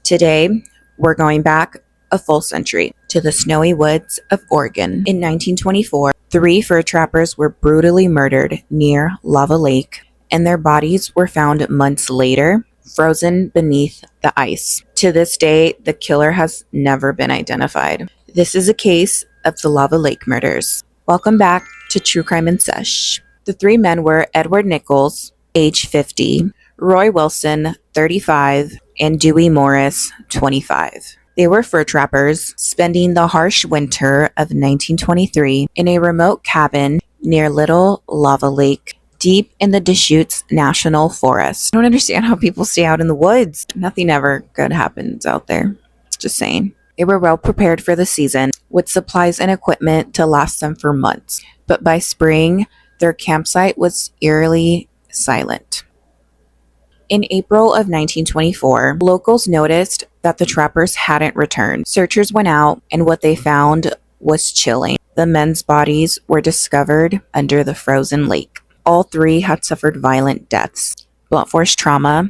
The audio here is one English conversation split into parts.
Today, we're going back a full century to the snowy woods of Oregon. In 1924, three fur trappers were brutally murdered near Lava Lake, and their bodies were found months later, frozen beneath the ice. To this day, the killer has never been identified. This is a case of the Lava Lake murders. Welcome back to True Crime and Sesh. The three men were Edward Nichols, age 50, Roy Wilson, 35, and Dewey Morris, 25. They were fur trappers, spending the harsh winter of 1923 in a remote cabin near Little Lava Lake, deep in the Deschutes National Forest. I don't understand how people stay out in the woods. Nothing ever good happens out there. Just saying. They were well prepared for the season, with supplies and equipment to last them for months. But by spring, their campsite was eerily silent. In April of 1924, locals noticed that the trappers hadn't returned. Searchers went out, and what they found was chilling. The men's bodies were discovered under the frozen lake. All three had suffered violent deaths, blunt force trauma,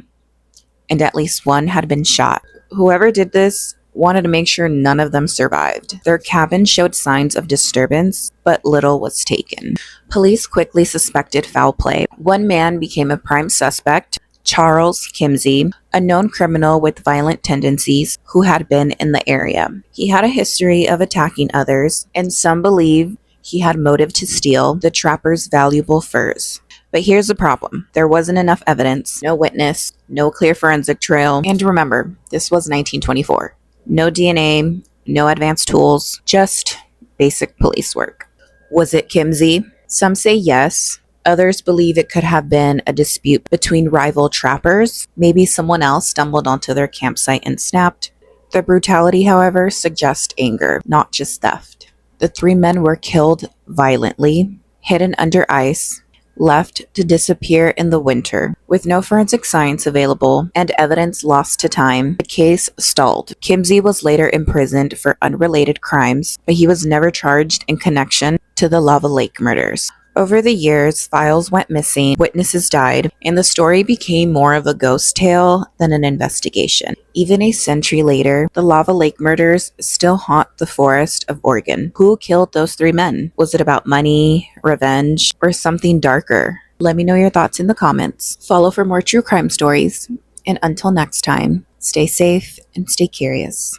and at least one had been shot. Whoever did this wanted to make sure none of them survived. Their cabin showed signs of disturbance, but little was taken. Police quickly suspected foul play. One man became a prime suspect, Charles Kimsey, a known criminal with violent tendencies who had been in the area. He had a history of attacking others, and some believe he had motive to steal the trappers' valuable furs. But here's the problem. There wasn't enough evidence, no witness, no clear forensic trail, and remember, this was 1924. No DNA, no advanced tools, just basic police work. Was it Kimsey? Some say yes. Others believe it could have been a dispute between rival trappers. Maybe someone else stumbled onto their campsite and snapped. The brutality, however, suggests anger, not just theft. The three men were killed violently, hidden under ice, left to disappear in the winter. With no forensic science available and evidence lost to time, the case stalled. Kimsey was later imprisoned for unrelated crimes, but he was never charged in connection to the Lava Lake murders. Over the years, files went missing, witnesses died, and the story became more of a ghost tale than an investigation. Even a century later, the Lava Lake murders still haunt the forest of Oregon. Who killed those three men? Was it about money, revenge, or something darker? Let me know your thoughts in the comments. Follow for more true crime stories. And until next time, stay safe and stay curious.